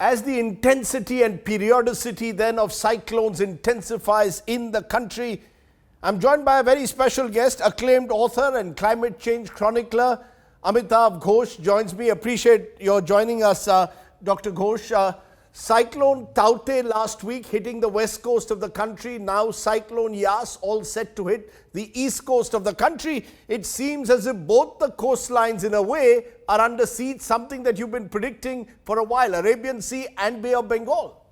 as the intensity and periodicity then of cyclones intensifies in the country, I'm joined by a very special guest, acclaimed author and climate change chronicler, Amitav Ghosh joins me. Appreciate your joining us, Dr. Ghosh. Cyclone Tauktae last week hitting the west coast of the country. Now Cyclone Yaas all set to hit the east coast of the country. It seems as if both the coastlines in a way are under siege, something that you've been predicting for a while, Arabian Sea and Bay of Bengal.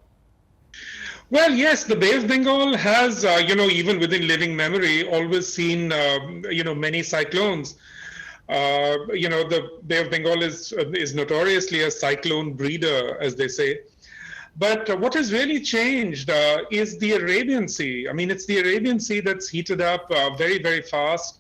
Well, yes, the Bay of Bengal has, even within living memory, always seen, many cyclones. The Bay of Bengal is notoriously a cyclone breeder, as they say. But what has really changed is the Arabian Sea. I mean, it's the Arabian Sea that's heated up very, very fast.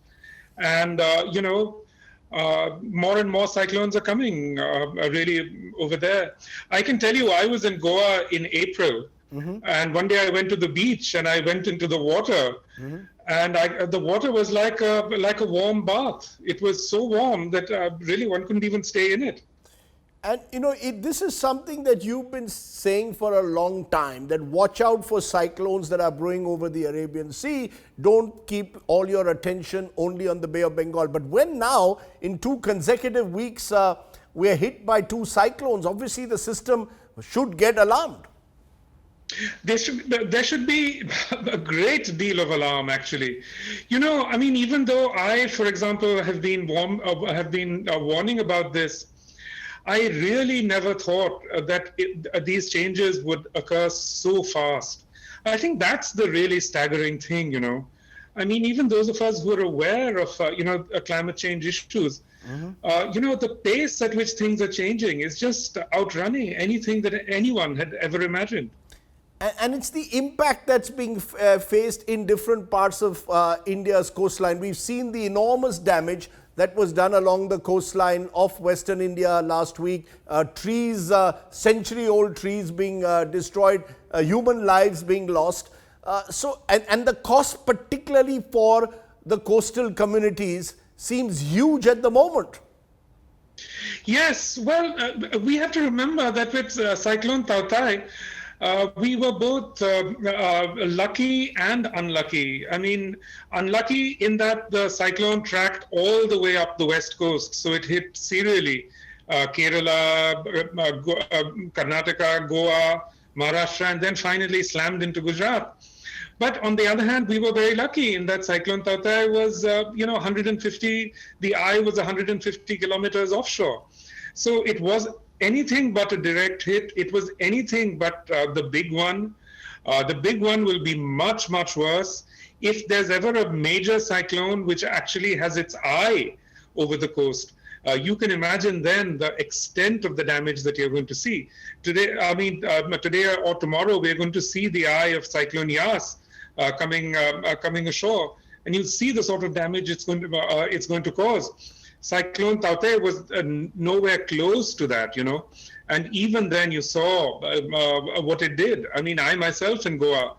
And, more and more cyclones are coming really over there. I can tell you, I was in Goa in April. Mm-hmm. And one day I went to the beach and I went into the water. Mm-hmm. And the water was like a warm bath. It was so warm that really one couldn't even stay in it. And, this is something that you've been saying for a long time, that watch out for cyclones that are brewing over the Arabian Sea. Don't keep all your attention only on the Bay of Bengal. But when now, in 2 consecutive weeks, we're hit by 2 cyclones, obviously the system should get alarmed. There should be a great deal of alarm, actually. Even though I, for example, have been warning about this, I really never thought that these changes would occur so fast. I think that's the really staggering thing, even those of us who are aware of, climate change issues, mm-hmm. The pace at which things are changing is just outrunning anything that anyone had ever imagined. And it's the impact that's being faced in different parts of India's coastline. We've seen the enormous damage that was done along the coastline of Western India last week. Trees, century-old trees being destroyed, human lives being lost. And the cost, particularly for the coastal communities, seems huge at the moment. Yes, well, we have to remember that with Cyclone Tauktae, we were both lucky and unlucky. I mean, unlucky in that the cyclone tracked all the way up the west coast. So it hit serially Kerala, Karnataka, Goa, Maharashtra, and then finally slammed into Gujarat. But on the other hand, we were very lucky in that Cyclone Tauktae was, 150, the eye was 150 kilometers offshore. So it was anything but a direct hit. It was anything but the big one. The big one will be much, much worse. If there's ever a major cyclone which actually has its eye over the coast, you can imagine then the extent of the damage that you're going to see. Today or tomorrow, we're going to see the eye of Cyclone Yaas coming ashore, and you'll see the sort of damage it's going to cause. Cyclone Tauktae was nowhere close to that, and even then you saw what it did. I mean, I myself in Goa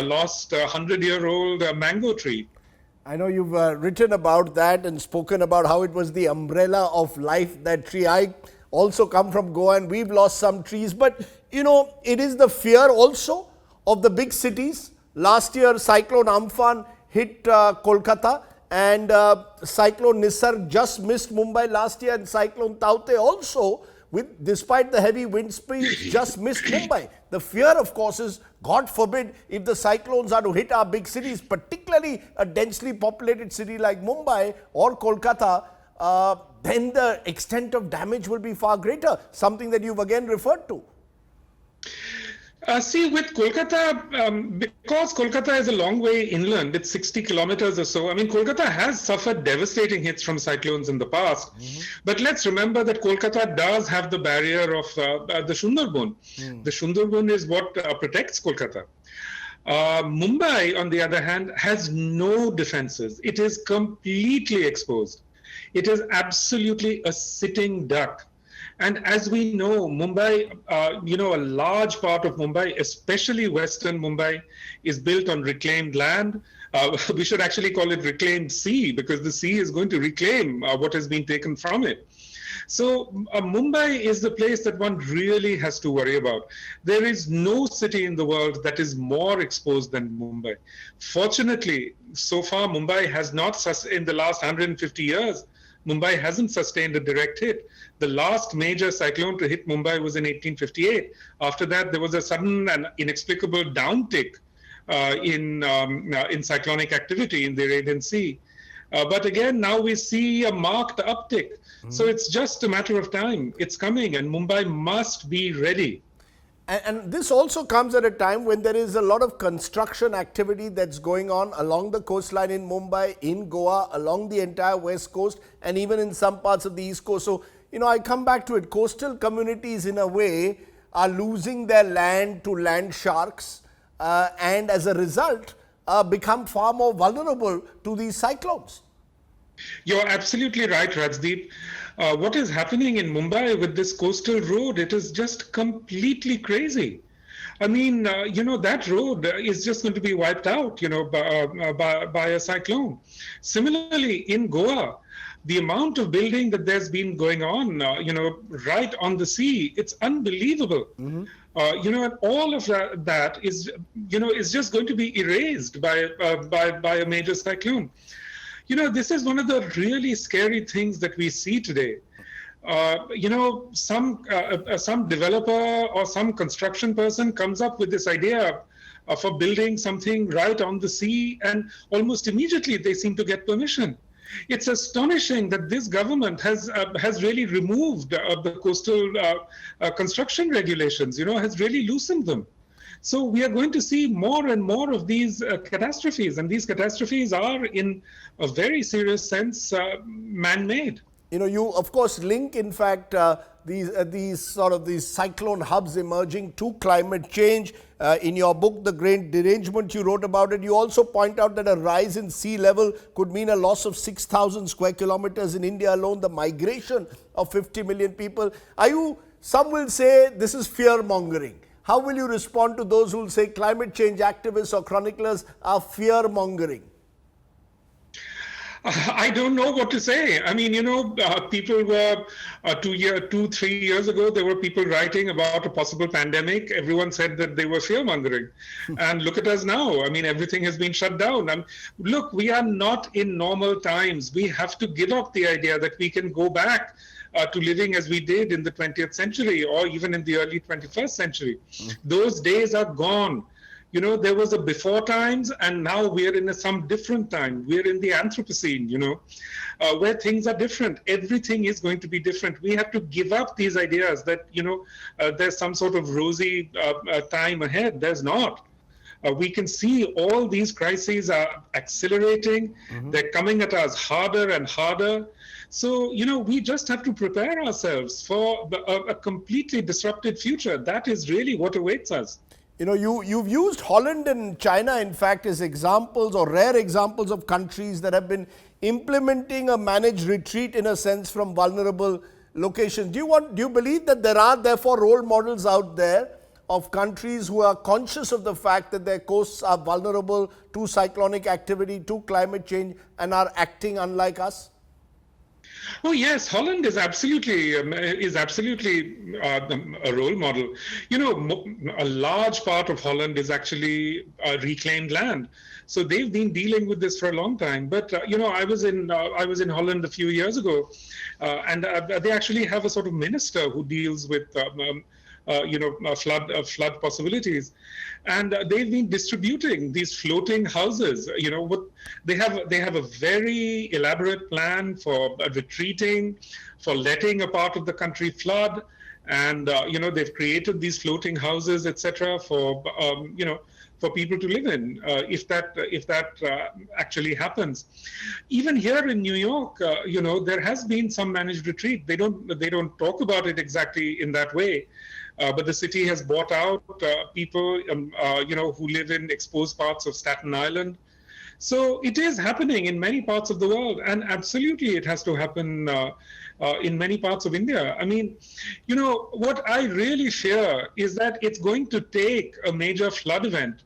lost a 100-year-old mango tree. I know you've written about that and spoken about how it was the umbrella of life, that tree. I also come from Goa and we've lost some trees, but it is the fear also of the big cities. Last year, Cyclone Amphan hit Kolkata. And Cyclone Nisarg just missed Mumbai last year, and Cyclone Tauktae also, despite the heavy wind speed, just missed Mumbai. The fear, of course, is, God forbid, if the cyclones are to hit our big cities, particularly a densely populated city like Mumbai or Kolkata, then the extent of damage will be far greater, something that you've again referred to. With Kolkata, because Kolkata is a long way inland, it's 60 kilometers or so. I mean, Kolkata has suffered devastating hits from cyclones in the past. Mm-hmm. But let's remember that Kolkata does have the barrier of the Sundarban. Mm. The Sundarban is what protects Kolkata. Mumbai, on the other hand, has no defenses. It is completely exposed. It is absolutely a sitting duck. And as we know, Mumbai, a large part of Mumbai, especially Western Mumbai, is built on reclaimed land. We should actually call it reclaimed sea, because the sea is going to reclaim what has been taken from it. So Mumbai is the place that one really has to worry about. There is no city in the world that is more exposed than Mumbai. Fortunately, so far Mumbai has not, in the last 150 years, Mumbai hasn't sustained a direct hit. The last major cyclone to hit Mumbai was in 1858. After that, there was a sudden and inexplicable downtick in cyclonic activity in the Arabian Sea. But again, now we see a marked uptick. So it's just a matter of time. It's coming, and Mumbai must be ready. And this also comes at a time when there is a lot of construction activity that's going on along the coastline in Mumbai, in Goa, along the entire west coast, and even in some parts of the east coast. So, I come back to it. Coastal communities, in a way, are losing their land to land sharks, and as a result, become far more vulnerable to these cyclones. You're absolutely right, Rajdeep. What is happening in Mumbai with this coastal road, it is just completely crazy. I mean, that road is just going to be wiped out, by a cyclone. Similarly, in Goa, the amount of building that there's been going on, right on the sea, it's unbelievable. And all of that is just going to be erased by a major cyclone. This is one of the really scary things that we see today. Some developer or some construction person comes up with this idea for building something right on the sea, and almost immediately they seem to get permission. It's astonishing that this government has really removed the coastal construction regulations, has really loosened them. So we are going to see more and more of these catastrophes, and these catastrophes are, in a very serious sense, man-made. You of course link, in fact, these cyclone hubs emerging to climate change. In your book, The Great Derangement, you wrote about it. You also point out that a rise in sea level could mean a loss of 6,000 square kilometers in India alone, the migration of 50 million people. Some will say this is fear-mongering. How will you respond to those who will say climate change activists or chroniclers are fear-mongering? I don't know what to say. I mean, people were 3 years ago, there were people writing about a possible pandemic. Everyone said that they were fear-mongering. And look at us now. I mean, everything has been shut down. Look, we are not in normal times. We have to give up the idea that we can go back to living as we did in the 20th century or even in the early 21st century. Those days are gone. There was a before times, and now we're in some different time. We're in the Anthropocene, where things are different. Everything is going to be different. We have to give up these ideas that, there's some sort of rosy time ahead. There's not. We can see all these crises are accelerating. They're coming at us harder and harder. So, we just have to prepare ourselves for a completely disrupted future. That is really what awaits us. You've used Holland and China, in fact, as examples or rare examples of countries that have been implementing a managed retreat, in a sense, from vulnerable locations. Do you believe that there are, therefore, role models out there of countries who are conscious of the fact that their coasts are vulnerable to cyclonic activity, to climate change, and are acting unlike us? Oh yes, Holland is absolutely a role model. A large part of Holland is actually reclaimed land, so they've been dealing with this for a long time. But I was in Holland a few years ago, and they actually have a sort of minister who deals with flood possibilities, and they've been distributing these floating houses. They have a very elaborate plan for retreating, for letting a part of the country flood, and they've created these floating houses, etc., for people to live in, if that actually happens. Even here in New York, there has been some managed retreat. They don't talk about it exactly in that way. But the city has bought out people, who live in exposed parts of Staten Island. So it is happening in many parts of the world, and absolutely it has to happen in many parts of India. I mean, what I really fear is that it's going to take a major flood event,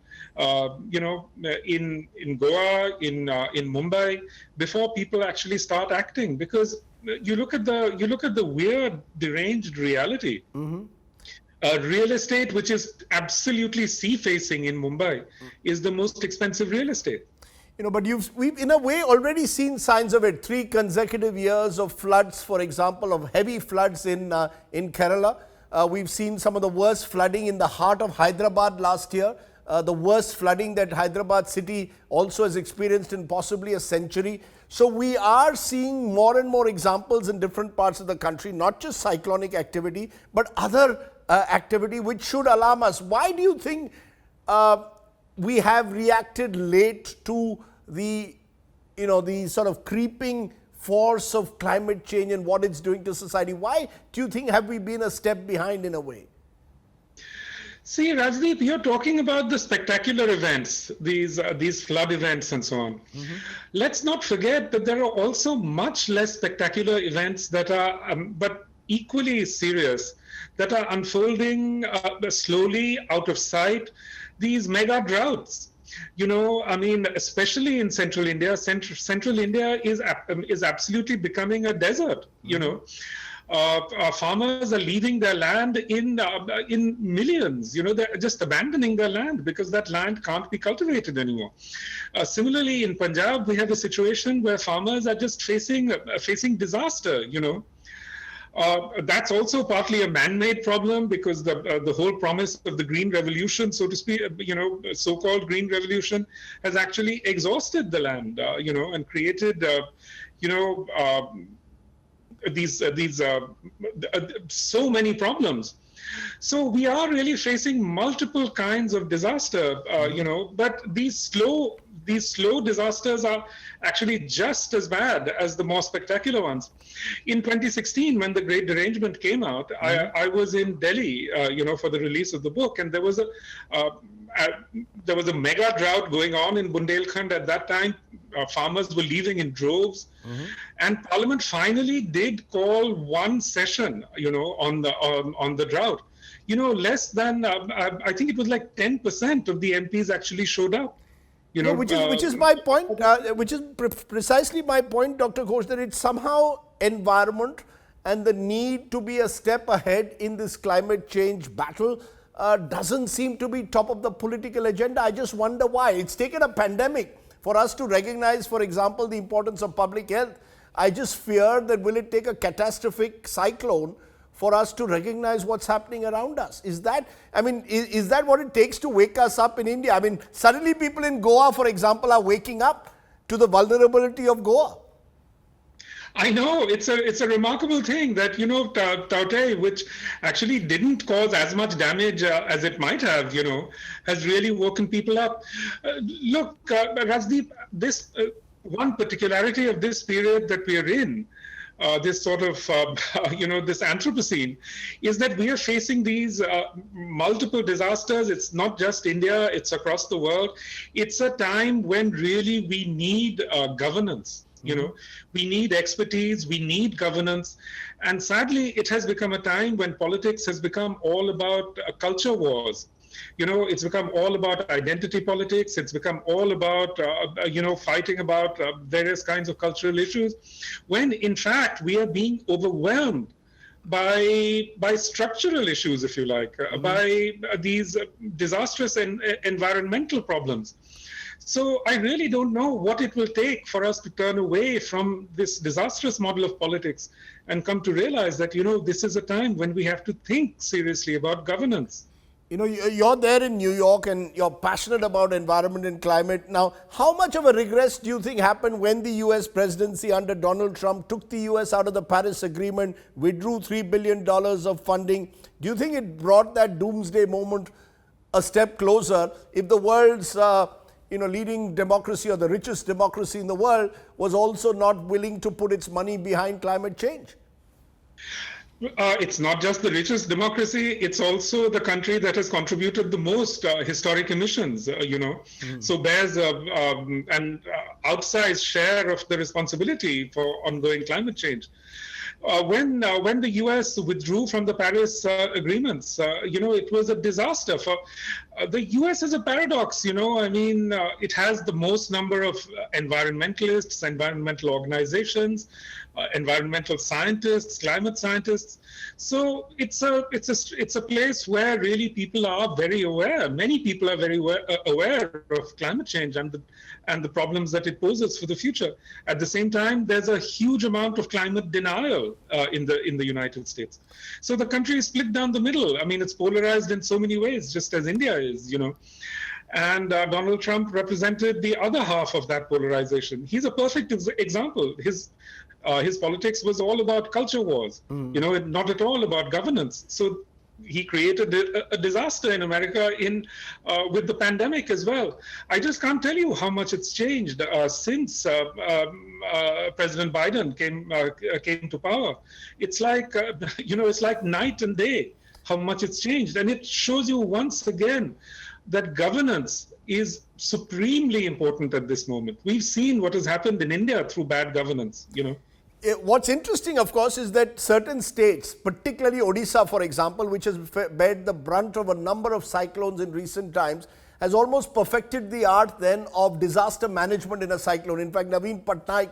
in Goa, in Mumbai, before people actually start acting, because you look at the weird, deranged reality. Real estate, which is absolutely sea-facing in Mumbai, is the most expensive real estate. But we've in a way already seen signs of it. 3 consecutive years of floods, for example, of heavy floods in Kerala. We've seen some of the worst flooding in the heart of Hyderabad last year. The worst flooding that Hyderabad city also has experienced in possibly a century. So we are seeing more and more examples in different parts of the country, not just cyclonic activity, but other activity which should alarm us. Why do you think we have reacted late to the sort of creeping force of climate change and what it's doing to society? Why do you think have we been a step behind in a way? See, Rajdeep, you're talking about the spectacular events, these flood events and so on. Let's not forget that there are also much less spectacular events that are, but equally serious, that are unfolding slowly out of sight. These mega droughts. Especially in central India, central India is absolutely becoming a desert. Farmers are leaving their land in millions. They're just abandoning their land because that land can't be cultivated anymore. Similarly, in Punjab, we have a situation where farmers are just facing disaster. That's also partly a man-made problem because the whole promise of the Green Revolution, so to speak, so-called Green Revolution, has actually exhausted the land, and created, these so many problems. So we are really facing multiple kinds of disaster, but these slow disasters are actually just as bad as the more spectacular ones. In 2016, when the Great Derangement came out, I was in Delhi, for the release of the book, and there was a mega drought going on in Bundelkhand at that time. Farmers were leaving in droves, and Parliament finally did call one session, on the drought. Less than I think it was like 10% of the MPs actually showed up. Which is my point, which is precisely my point, Dr. Ghosh, that it's somehow environment and the need to be a step ahead in this climate change battle doesn't seem to be top of the political agenda. I just wonder why. It's taken a pandemic for us to recognize, for example, the importance of public health. I just fear that will it take a catastrophic cyclone for us to recognize what's happening around us? Is that what it takes to wake us up in India? Suddenly people in Goa, for example, are waking up to the vulnerability of Goa. I know, it's a remarkable thing that, Taute, which actually didn't cause as much damage as it might have, has really woken people up. Look, Rajdeep, this one particularity of this period that we are in, this sort of, this Anthropocene, is that we are facing these multiple disasters. It's not just India, it's across the world. It's a time when really we need governance. We need expertise, we need governance. And sadly, it has become a time when politics has become all about culture wars. It's become all about identity politics. It's become all about, fighting about various kinds of cultural issues, when in fact we are being overwhelmed by structural issues, if you like, by these disastrous environmental problems. So I really don't know what it will take for us to turn away from this disastrous model of politics and come to realize that, this is a time when we have to think seriously about governance. You're there in New York and you're passionate about environment and climate. Now, how much of a regress do you think happened when the US presidency under Donald Trump took the US out of the Paris Agreement, withdrew $3 billion of funding? Do you think it brought that doomsday moment a step closer if the world's leading democracy or the richest democracy in the world was also not willing to put its money behind climate change? It's not just the richest democracy, it's also the country that has contributed the most historic emissions, so bears an outsized share of the responsibility for ongoing climate change. When the US withdrew from the Paris agreements, it was a disaster. For the US is a paradox, it has the most number of environmentalists, environmental organizations, environmental scientists, climate scientists. So it's a place where really people are very aware. Many people are very aware of climate change and the problems that it poses for the future. At the same time, there's a huge amount of climate denial in the United States. So the country is split down the middle. I mean, it's polarized in so many ways, just as India is, And Donald Trump represented the other half of that polarization. He's a perfect example. His politics was all about culture wars, not at all about governance. So he created a disaster in America with the pandemic as well. I just can't tell you how much it's changed since President Biden came to power. It's like it's like night and day how much it's changed, and it shows you once again that governance is supremely important at this moment. We've seen what has happened in India through bad governance. What's interesting, of course, is that certain states, particularly Odisha, for example, which has bared the brunt of a number of cyclones in recent times, has almost perfected the art then of disaster management in a cyclone. In fact, Naveen Patnaik,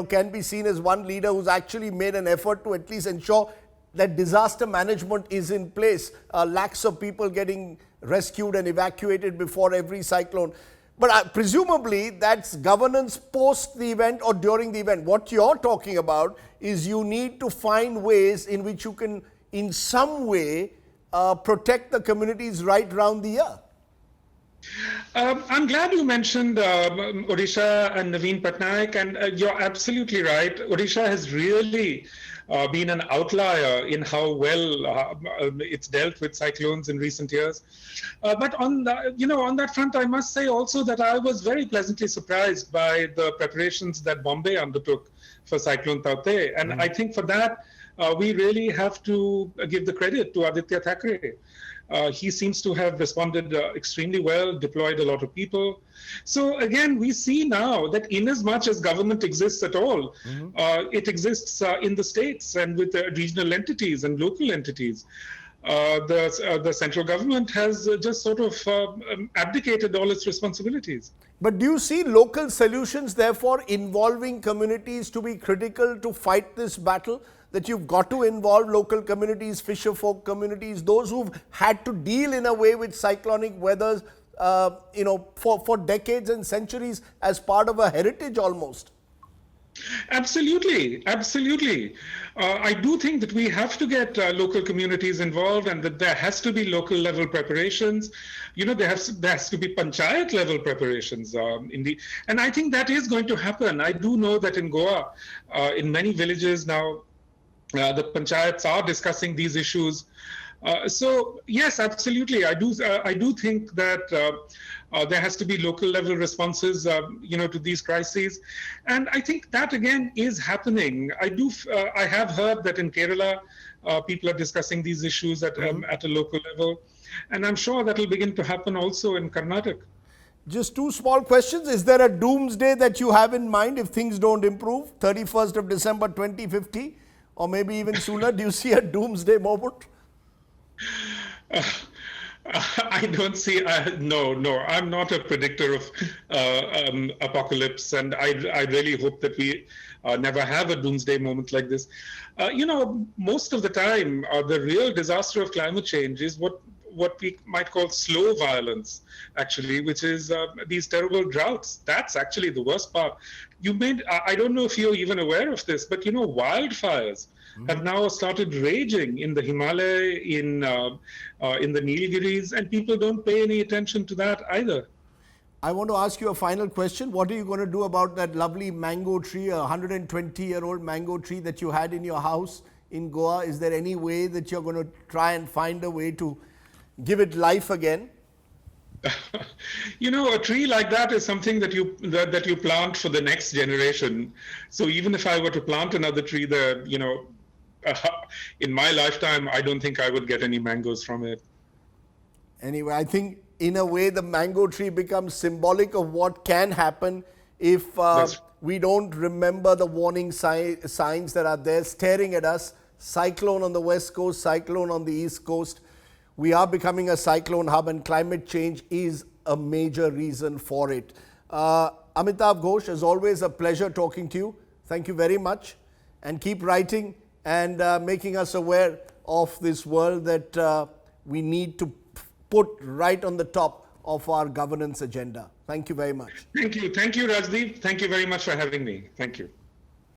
can be seen as one leader who's actually made an effort to at least ensure that disaster management is in place. Lakhs of people getting rescued and evacuated before every cyclone. But presumably that's governance post the event or during the event. What you're talking about is you need to find ways in which you can in some way protect the communities right around the year. I'm glad you mentioned Odisha and Naveen Patnaik, and you're absolutely right. Odisha has really been an outlier in how well it's dealt with cyclones in recent years. But on that front, I must say also that I was very pleasantly surprised by the preparations that Bombay undertook for Cyclone Tauktae, and I think for that we really have to give the credit to Aditya Thackeray. He seems to have responded extremely well, deployed a lot of people. So again, we see now that in as much as government exists at all, it exists in the states and with regional entities and local entities. The central government has just sort of abdicated all its responsibilities. But do you see local solutions, therefore, involving communities to be critical to fight this battle? That you've got to involve local communities, fisher folk communities, those who've had to deal in a way with cyclonic weathers, for decades and centuries as part of a heritage almost. Absolutely, absolutely. I do think that we have to get local communities involved, and that there has to be local level preparations. There has to be panchayat level preparations. And I think that is going to happen. I do know that in Goa, in many villages now, the panchayats are discussing these issues. So yes, absolutely. I do think that there has to be local level responses, to these crises, and I think that again is happening. I have heard that in Kerala, people are discussing these issues at a local level, and I'm sure that will begin to happen also in Karnataka. Just two small questions. Is there a doomsday that you have in mind if things don't improve? 31st of December 2050? Or maybe even sooner? Do you see a doomsday moment? I don't see. No. I'm not a predictor of apocalypse, and I really hope that we never have a doomsday moment like this. Most of the time, the real disaster of climate change is what we might call slow violence, actually, which is these terrible droughts. That's actually the worst part. I don't know if you're even aware of this, but wildfires have now started raging in the Himalaya, in the Nilgiris, and people don't pay any attention to that either. I want to ask you a final question. What are you going to do about that lovely mango tree, a 120-year-old mango tree that you had in your house in Goa? Is there any way that you're going to try and find a way to give it life again? A tree like that is something that you plant for the next generation. So even if I were to plant another tree there, in my lifetime, I don't think I would get any mangoes from it. Anyway, I think in a way the mango tree becomes symbolic of what can happen if we don't remember the warning signs that are there staring at us. Cyclone on the west coast, cyclone on the east coast. We are becoming a cyclone hub, and climate change is a major reason for it. Amitav Ghosh, as always, a pleasure talking to you. Thank you very much. and keep writing and making us aware of this world that we need to put right on the top of our governance agenda. Thank you very much. Thank you, Rajdeep. Thank you very much for having me. Thank you.